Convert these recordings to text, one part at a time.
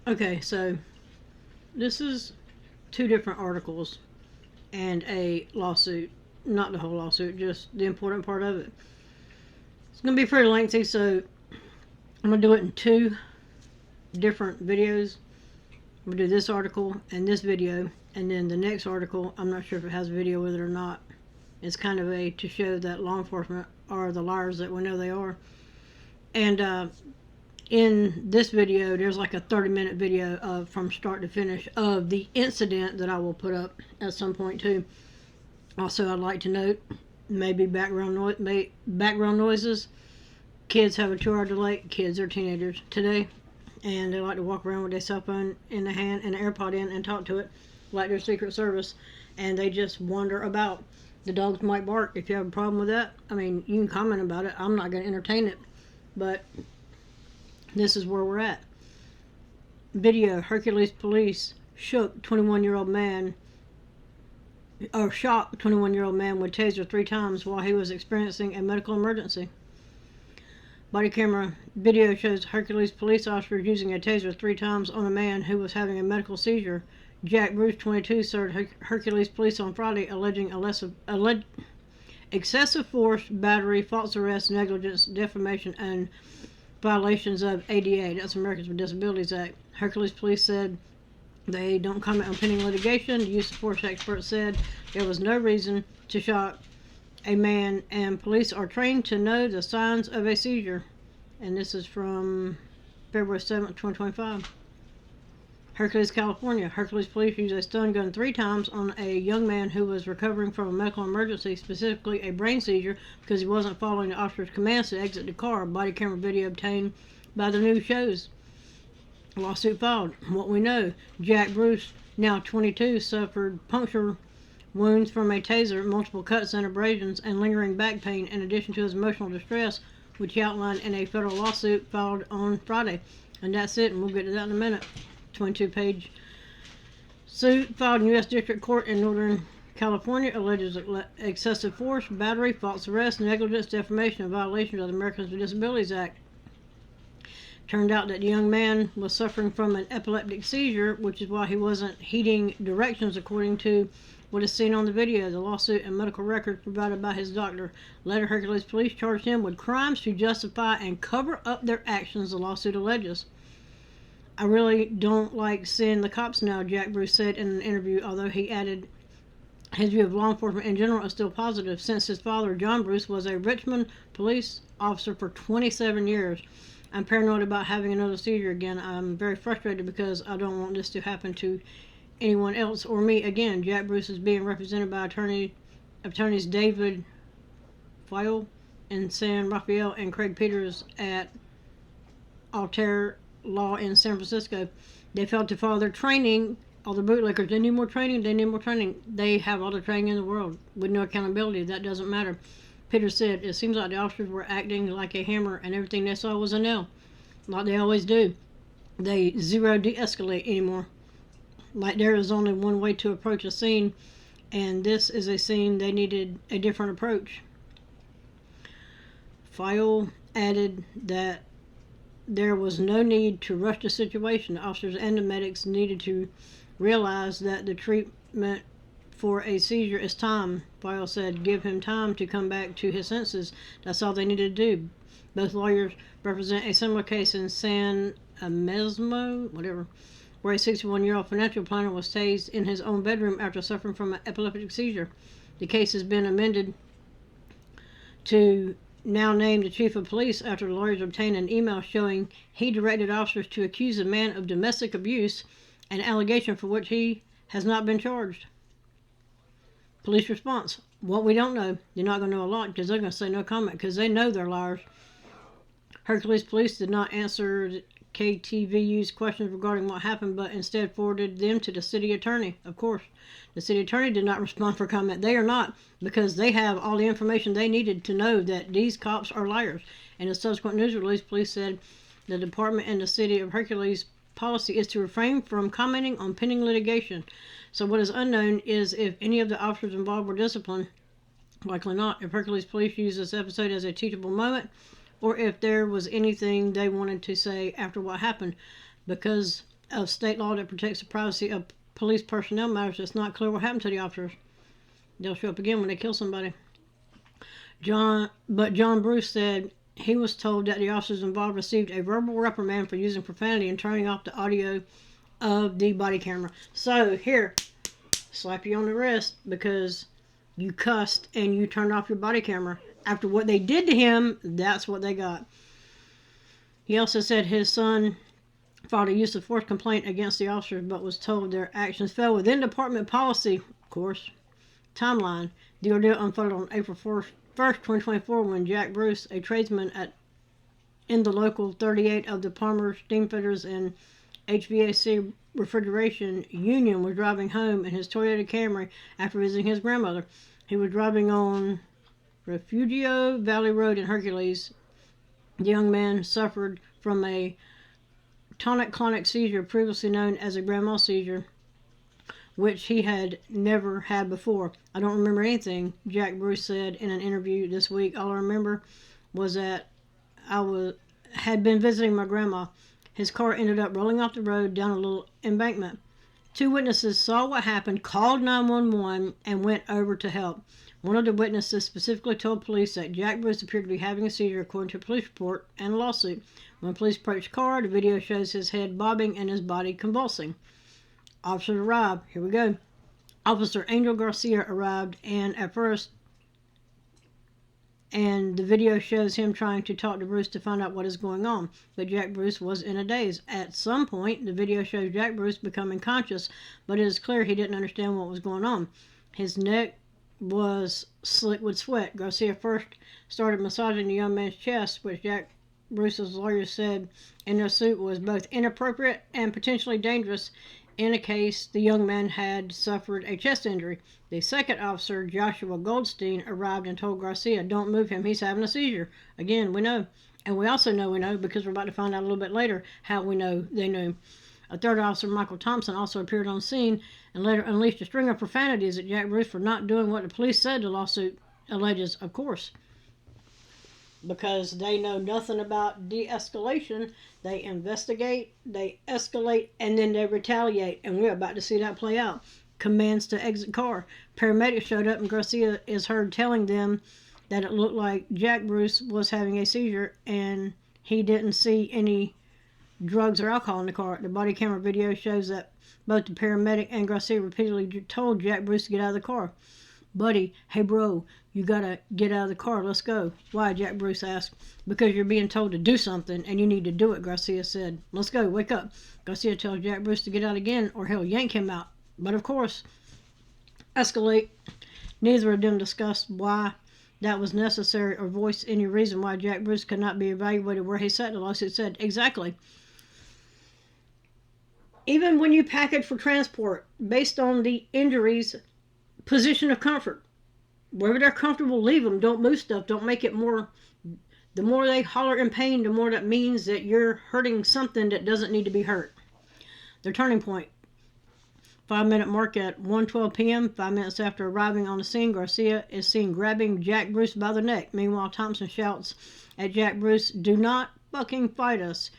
Okay, so this is two different articles and a lawsuit. Not the whole lawsuit, just the important part of it. It's going to be pretty lengthy, so I'm going to do it in two different videos. I'm going to do this article and this video, and then the next article, I'm not sure if it has video with it or not. It's kind of a to show that law enforcement are the liars that we know they are. And in this video, there's like a 30-minute video of from start to finish of the incident that I will put up at some point too. Also, I'd like to note maybe background noises. Kids have a 2-hour delay. Kids are teenagers today, and they like to walk around with their cell phone in the hand and an AirPod in and talk to it like they're Secret Service, and they just wander about. The dogs might bark. If you have a problem with that, I mean, you can comment about it. I'm not going to entertain it, but this is where we're at. Video: Hercules police shook 21-year-old man, or shot 21-year-old man with taser 3 times while he was experiencing a medical emergency. Body camera video shows Hercules police officers using a taser 3 times on a man who was having a medical seizure. Jack Bruce, 22, served Hercules police on Friday, alleging excessive force, battery, false arrest, negligence, defamation, and violations of ADA, that's Americans with Disabilities Act. Hercules police said they don't comment on pending litigation. The use of force expert said there was no reason to shock a man, and police are trained to know the signs of a seizure. And this is from February 7th, 2025. Hercules, California. Hercules police used a stun gun 3 times on a young man who was recovering from a medical emergency, specifically a brain seizure, because he wasn't following the officer's commands to exit the car. Body camera video obtained by the news shows. Lawsuit filed. What we know: Jack Bruce, now 22, suffered puncture wounds from a taser, multiple cuts and abrasions, and lingering back pain, in addition to his emotional distress, which he outlined in a federal lawsuit filed on Friday. And that's it, and we'll get to that in a minute. 22-page suit filed in U.S. District Court in Northern California alleges excessive force, battery, false arrest, negligence, defamation, and violation of the Americans with Disabilities Act. Turned out that the young man was suffering from an epileptic seizure, which is why he wasn't heeding directions, according to what is seen on the video. The lawsuit and medical records provided by his doctor. Later, Hercules police charged him with crimes to justify and cover up their actions, the lawsuit alleges. I really don't like seeing the cops now, Jack Bruce said in an interview, although he added his view of law enforcement in general is still positive, since his father, John Bruce, was a Richmond police officer for 27 years. I'm paranoid about having another seizure again. I'm very frustrated because I don't want this to happen to anyone else or me again. Jack Bruce is being represented by attorneys David File in San Rafael and Craig Peters at Altair Law in San Francisco. They failed to follow their training. All the bootlickers, they need more training. They have all the training in the world with no accountability. That doesn't matter. Peter said, it seems like the officers were acting like a hammer and everything they saw was a nail, like they always do. They zero de-escalate anymore. Like there is only one way to approach a scene, and this is a scene they needed a different approach. File added that there was no need to rush the situation. The officers and the medics needed to realize that the treatment for a seizure is time. File said, give him time to come back to his senses. That's all they needed to do. Both lawyers represent a similar case in San Mesmo, where a 61-year-old financial planner was tased in his own bedroom after suffering from an epileptic seizure. The case has been amended to now named the chief of police after the lawyers obtained an email showing he directed officers to accuse a man of domestic abuse, an allegation for which he has not been charged. Police response: what we don't know. You're not going to know a lot because they're going to say no comment because they know they're liars. Hercules police did not answer KTVU's questions regarding what happened, but instead forwarded them to the city attorney. Of course, the city attorney did not respond for comment. They are not, because they have all the information they needed to know that these cops are liars. In a subsequent news release, police said the department and the city of Hercules policy is to refrain from commenting on pending litigation. So what is unknown is if any of the officers involved were disciplined. Likely not. If Hercules police used this episode as a teachable moment, or if there was anything they wanted to say after what happened, because of state law that protects the privacy of police personnel matters, it's not clear what happened to the officers. They'll show up again when they kill somebody. John Bruce said he was told that the officers involved received a verbal reprimand for using profanity and turning off the audio of the body camera. So here, slap you on the wrist because you cussed and you turned off your body camera. After what they did to him, that's what they got. He also said his son filed a use of force complaint against the officers, but was told their actions fell within department policy, of course, timeline. The ordeal unfolded on April 1st, 2024, when Jack Bruce, a tradesman in the local 38 of the Palmer Steamfitters and HVAC Refrigeration Union, was driving home in his Toyota Camry after visiting his grandmother. He was driving on Refugio Valley Road in Hercules. The young man suffered from a tonic-clonic seizure, previously known as a grand mal seizure, which he had never had before. I don't remember anything, Jack Bruce said in an interview this week. All I remember was that had been visiting my grandma. His car ended up rolling off the road down a little embankment. 2 witnesses saw what happened, called 911, and went over to help. One of the witnesses specifically told police that Jack Bruce appeared to be having a seizure, according to a police report and a lawsuit. When police approached the car, the video shows his head bobbing and his body convulsing. Officers arrived. Here we go. Officer Angel Garcia arrived, and the video shows him trying to talk to Bruce to find out what is going on. But Jack Bruce was in a daze. At some point, the video shows Jack Bruce becoming conscious, but it is clear he didn't understand what was going on. His neck was slick with sweat. Garcia first started massaging the young man's chest, which Jack Bruce's lawyers said in their suit was both inappropriate and potentially dangerous in a case the young man had suffered a chest injury. The second officer, Joshua Goldstein, arrived and told Garcia, "Don't move him, he's having a seizure." Again, we know. And we also know we know, because we're about to find out a little bit later how we know they knew. A third officer, Michael Thompson, also appeared on scene and later unleashed a string of profanities at Jack Bruce for not doing what the police said the lawsuit alleges, of course. Because they know nothing about de-escalation. They investigate, they escalate, and then they retaliate. And we're about to see that play out. Commands to exit car. Paramedics showed up and Garcia is heard telling them that it looked like Jack Bruce was having a seizure and he didn't see any drugs or alcohol in the car. The body camera video shows that both the paramedic and Garcia repeatedly told Jack Bruce to get out of the car. "Buddy, hey bro, you gotta get out of the car, let's go." "Why?" Jack Bruce asked. "Because you're being told to do something and you need to do it," Garcia said. "Let's go, wake up." Garcia tells Jack Bruce to get out again or he'll yank him out. But of course, escalate. Neither of them discussed why that was necessary or voiced any reason why Jack Bruce could not be evaluated where he sat. The lawsuit said, exactly. Even when you package for transport, based on the injuries, position of comfort. Wherever they're comfortable, leave them. Don't move stuff. Don't make it more. The more they holler in pain, the more that means that you're hurting something that doesn't need to be hurt. The turning point. 5-minute mark at 1:12 p.m. 5 minutes after arriving on the scene, Garcia is seen grabbing Jack Bruce by the neck. Meanwhile, Thompson shouts at Jack Bruce, "Do not fucking fight us.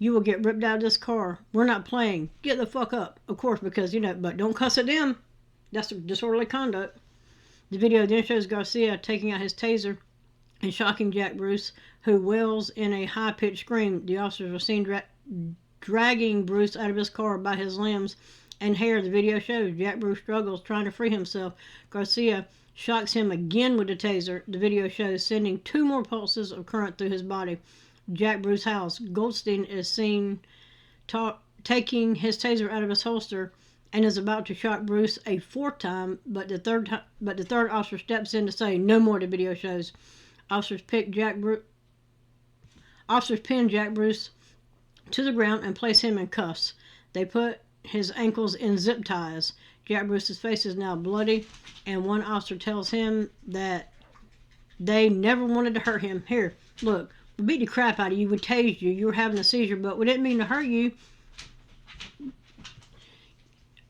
You will get ripped out of this car. We're not playing. Get the fuck up." Of course, because, but don't cuss at them. That's disorderly conduct. The video then shows Garcia taking out his taser and shocking Jack Bruce, who wails in a high-pitched scream. The officers are seen dragging Bruce out of his car by his limbs and hair. The video shows Jack Bruce struggles trying to free himself. Garcia shocks him again with the taser. The video shows sending 2 more pulses of current through his body. Jack Bruce howls. Goldstein is seen taking his taser out of his holster and is about to shock Bruce a 4th time, but the third officer steps in to say, "No more," the video shows. Officers pin Jack Bruce to the ground and place him in cuffs. They put his ankles in zip ties. Jack Bruce's face is now bloody, and one officer tells him that they never wanted to hurt him. "Here, look, we beat the crap out of you, we tased you, you were having a seizure, but we didn't mean to hurt you.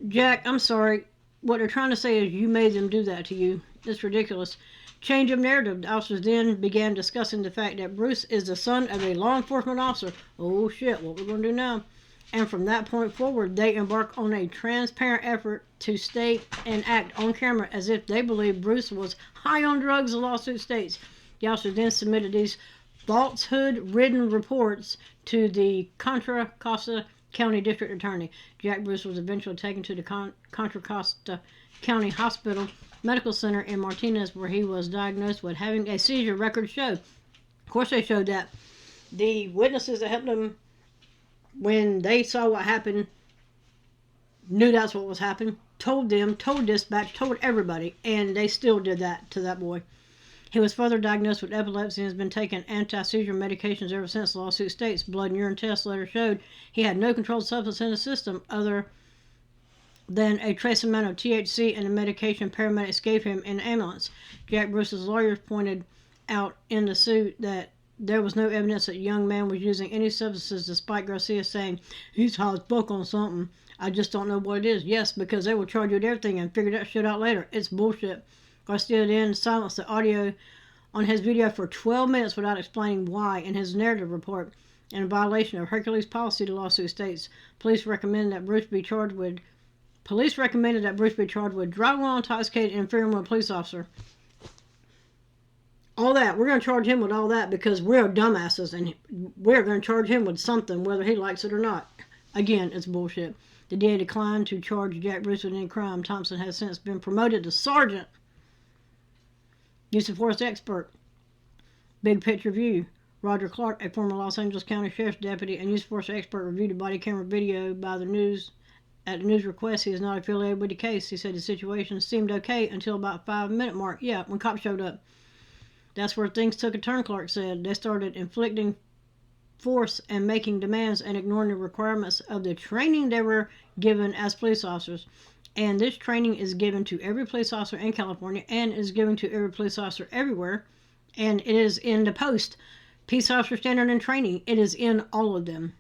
Jack, I'm sorry. What they're trying to say is you made them do that to you. It's ridiculous." Change of narrative. The officers then began discussing the fact that Bruce is the son of a law enforcement officer. Oh shit, what we're going to do now? And from that point forward, they embark on a transparent effort to state and act on camera as if they believe Bruce was high on drugs, the lawsuit states. The officers then submitted these falsehood-ridden reports to the Contra Costa County District Attorney. Jack Bruce was eventually taken to the Contra Costa County Hospital Medical Center in Martinez, where he was diagnosed with having a seizure. Records showed. Of course they showed that. The witnesses that helped him when they saw what happened knew that's what was happening. Told them, told dispatch, told everybody, and they still did that to that boy. He was further diagnosed with epilepsy and has been taking anti-seizure medications ever since. The lawsuit states blood and urine test later showed he had no controlled substance in his system other than a trace amount of THC and the medication paramedics gave him in the ambulance. Jack Bruce's lawyers pointed out in the suit that there was no evidence that the young man was using any substances, despite Garcia saying, he's high as fuck on something. I just don't know what it is. Yes, because they will charge you with everything and figure that shit out later. It's bullshit. Garcia then silenced the audio on his video for 12 minutes without explaining why in his narrative report. In violation of Hercules policy, the lawsuit states, police recommended that Bruce be charged with driving while intoxicated and interfering with a police officer. All that. We're going to charge him with all that because we're dumbasses and we're going to charge him with something whether he likes it or not. Again, it's bullshit. The DA declined to charge Jack Bruce with any crime. Thompson has since been promoted to sergeant. Use of force expert. Big picture view. Roger Clark, a former Los Angeles County Sheriff's deputy and use of force expert, reviewed the body camera video by the news. At the news request, he is not affiliated with the case. He said the situation seemed okay until about 5-minute mark. Yeah, when cops showed up. That's where things took a turn, Clark said. They started inflicting force and making demands and ignoring the requirements of the training they were given as police officers. And this training is given to every police officer in California and is given to every police officer everywhere. And it is in the post. Peace Officer Standard and Training. It is in all of them.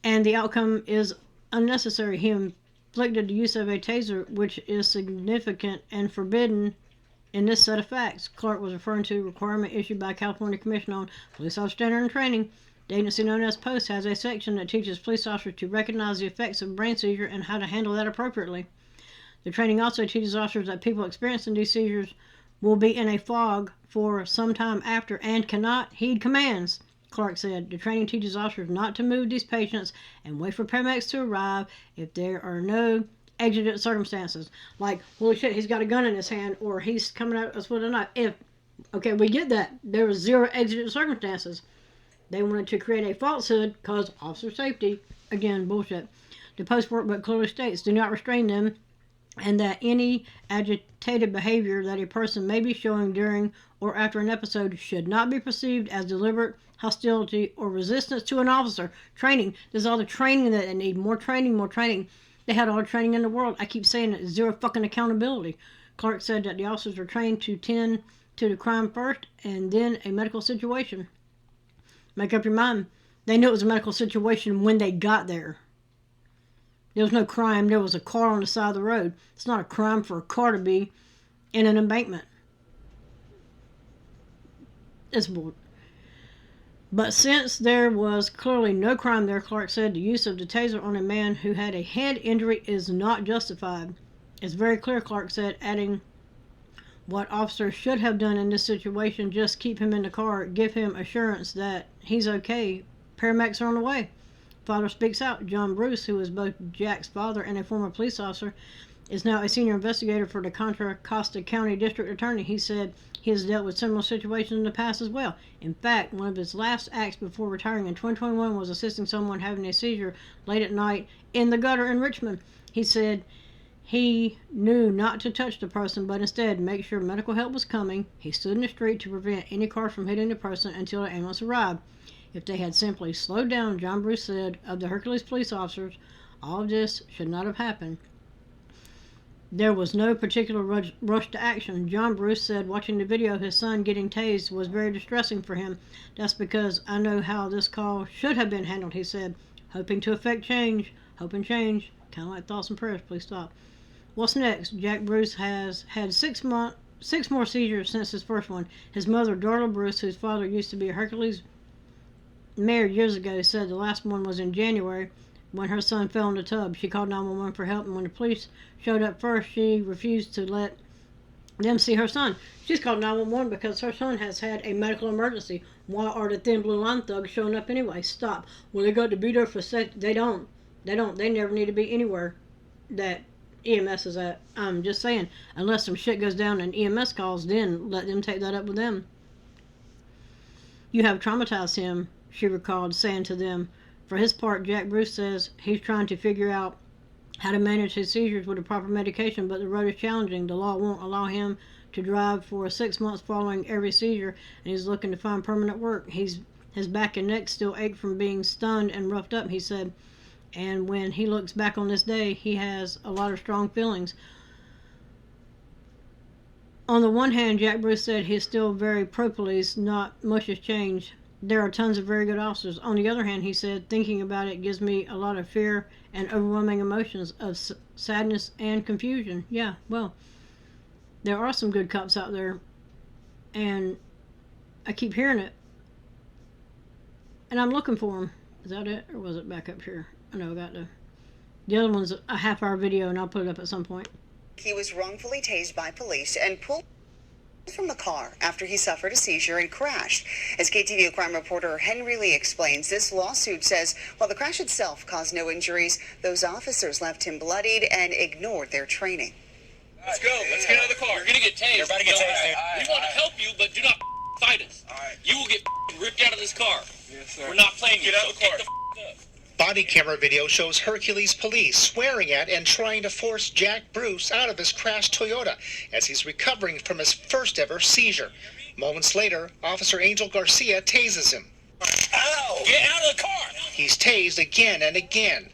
And the outcome is unnecessary. He inflicted the use of a taser, which is significant and forbidden in this set of facts. Clark was referring to a requirement issued by California Commission on Police Officer Standard and Training. The agency known as POST has a section that teaches police officers to recognize the effects of brain seizure and how to handle that appropriately. The training also teaches officers that people experiencing these seizures will be in a fog for some time after and cannot heed commands, Clark said. The training teaches officers not to move these patients and wait for paramedics to arrive if there are no exigent circumstances. Like, holy shit, he's got a gun in his hand or he's coming at us with a knife. Okay, we get that. There was zero exigent circumstances. They wanted to create a falsehood because officer safety. Again, bullshit. The post workbook clearly states, do not restrain them, and that any agitated behavior that a person may be showing during or after an episode should not be perceived as deliberate hostility or resistance to an officer. Training. There's all the training that they need. More training, more training. They had all the training in the world. I keep saying it. Zero fucking accountability. Clark said that the officers were trained to tend to the crime first and then a medical situation. Make up your mind. They knew it was a medical situation when they got there. There was no crime. There was a car on the side of the road. It's not a crime for a car to be in an embankment. It's bull. But since there was clearly no crime there, Clark said the use of the taser on a man who had a head injury is not justified. It's very clear, Clark said, adding, what officers should have done in this situation, just keep him in the car, give him assurance that he's okay. Paramedics are on the way. Father speaks out. John Bruce, who is both Jack's father and a former police officer, is now a senior investigator for the Contra Costa County District Attorney. He said he has dealt with similar situations in the past as well. In fact, one of his last acts before retiring in 2021 was assisting someone having a seizure late at night in the gutter in Richmond. He said he knew not to touch the person, but instead make sure medical help was coming. He stood in the street to prevent any car from hitting the person until the ambulance arrived. If they had simply slowed down, John Bruce said, of the Hercules police officers, all of this should not have happened. There was no particular rush to action. John Bruce said watching the video of his son getting tased was very distressing for him. That's because I know how this call should have been handled, he said, hoping to effect change. Hoping change. Kind of like thoughts and prayers. Please stop. What's next? Jack Bruce has had 6 more seizures since his first one. His mother, Darla Bruce, whose father used to be a Hercules married years ago, said the last one was in January when her son fell in the tub. She called 911 for help, and when the police showed up first, she refused to let them see her son. She's called 911 because her son has had a medical emergency. Why are the thin blue line thugs showing up anyway? Stop. Well, they got to be there for sec. They don't. They never need to be anywhere that EMS is at. I'm just saying, unless some shit goes down and EMS calls, then let them take that up with them. You have traumatized him, she recalled saying to them. For his part, Jack Bruce says he's trying to figure out how to manage his seizures with the proper medication, but the road is challenging. The law won't allow him to drive for 6 months following every seizure, and he's looking to find permanent work. His back and neck still ache from being stunned and roughed up, he said. And when he looks back on this day, he has a lot of strong feelings. On the one hand, Jack Bruce said he's still very pro-police, not much has changed. There are tons of very good officers. On the other hand, he said, thinking about it gives me a lot of fear and overwhelming emotions of sadness and confusion. Yeah, well, there are some good cops out there, and I keep hearing it, and I'm looking for them. Is that it, or was it back up here? I know I got the other one's a half-hour video, and I'll put it up at some point. He was wrongfully tased by police and pulled from the car after he suffered a seizure and crashed. As KTVO crime reporter Henry Lee explains, this lawsuit says while the crash itself caused no injuries, those officers left him bloodied and ignored their training. Let's go. Let's get out of the car. You're going to get tased. You're about to get tased. We want to help you, but do not fight us. You will get ripped out of this car. Yes, sir. We're not playing. Get out of the car. Body camera video shows Hercules police swearing at and trying to force Jack Bruce out of his crashed Toyota as he's recovering from his first ever seizure. Moments later, Officer Angel Garcia tases him. Ow! Get out of the car! He's tased again and again.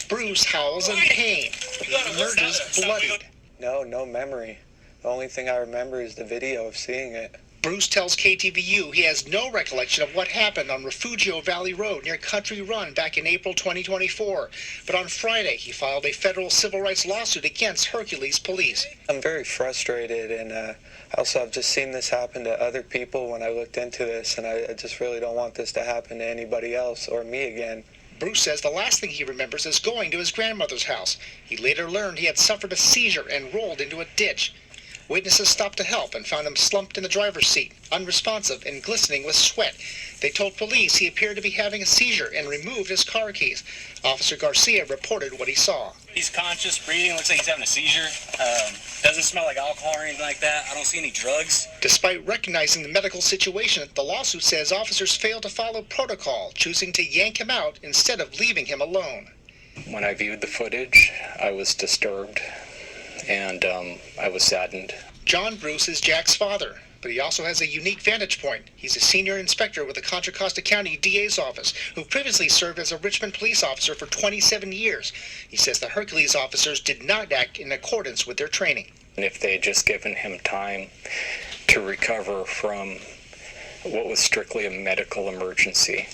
Bruce howls in pain. He emerges bloodied. No memory. The only thing I remember is the video of seeing it. Bruce tells KTVU he has no recollection of what happened on Refugio Valley Road near Country Run back in April 2024. But on Friday, he filed a federal civil rights lawsuit against Hercules police. I'm very frustrated, and also I've just seen this happen to other people when I looked into this, and I just really don't want this to happen to anybody else or me again. Bruce says the last thing he remembers is going to his grandmother's house. He later learned he had suffered a seizure and rolled into a ditch. Witnesses stopped to help and found him slumped in the driver's seat, unresponsive and glistening with sweat. They told police he appeared to be having a seizure and removed his car keys. Officer Garcia reported what he saw. He's conscious, breathing, looks like he's having a seizure. Doesn't smell like alcohol or anything like that. I don't see any drugs. Despite recognizing the medical situation, the lawsuit says officers failed to follow protocol, choosing to yank him out instead of leaving him alone. When I viewed the footage, I was disturbed. And I was saddened. John Bruce is Jack's father, but he also has a unique vantage point. He's a senior inspector with the Contra Costa County DA's office, who previously served as a Richmond police officer for 27 years. He says the Hercules officers did not act in accordance with their training. And if they had just given him time to recover from what was strictly a medical emergency,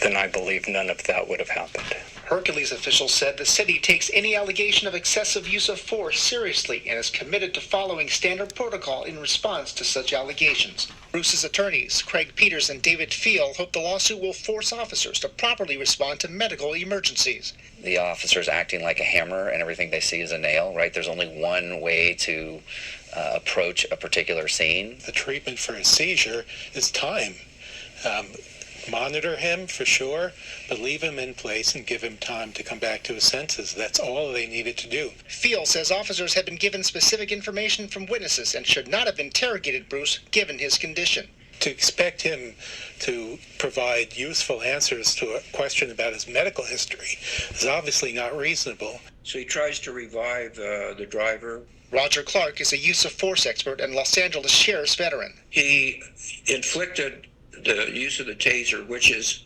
then I believe none of that would have happened. Hercules officials said the city takes any allegation of excessive use of force seriously and is committed to following standard protocol in response to such allegations. Bruce's attorneys, Craig Peters and David Field, hope the lawsuit will force officers to properly respond to medical emergencies. The officer's acting like a hammer and everything they see is a nail, right? There's only one way to approach a particular scene. The treatment for a seizure is time. Monitor him for sure, but leave him in place and give him time to come back to his senses. That's all they needed to do. Field says officers have been given specific information from witnesses and should not have interrogated Bruce given his condition. To expect him to provide useful answers to a question about his medical history is obviously not reasonable. So he tries to revive the driver. Roger Clark is a use of force expert and Los Angeles Sheriff's veteran. He inflicted the use of the taser, which is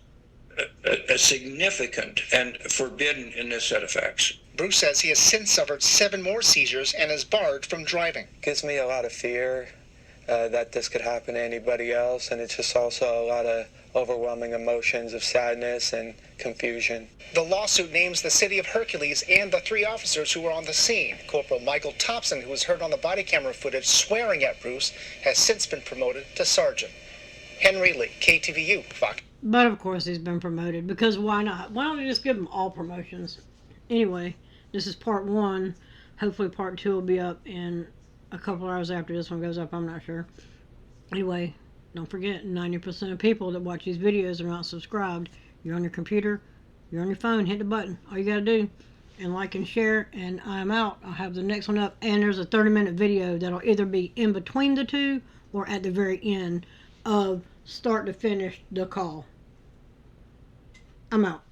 a significant and forbidden in this set of facts. Bruce says he has since suffered 7 more seizures and is barred from driving. It gives me a lot of fear that this could happen to anybody else, and it's just also a lot of overwhelming emotions of sadness and confusion. The lawsuit names the city of Hercules and the 3 officers who were on the scene. Corporal Michael Thompson, who was heard on the body camera footage swearing at Bruce, has since been promoted to sergeant. Henry Lee, KTVU, Fox. But of course he's been promoted, because why not? Why don't we just give him all promotions? Anyway, this is part 1. Hopefully part 2 will be up in a couple hours after this one goes up. I'm not sure. Anyway, don't forget, 90% of people that watch these videos are not subscribed. You're on your computer, you're on your phone, hit the button. All you gotta do, and like and share, and I'm out. I'll have the next one up, and there's a 30-minute video that'll either be in between the two or at the very end of start to finish the call. I'm out.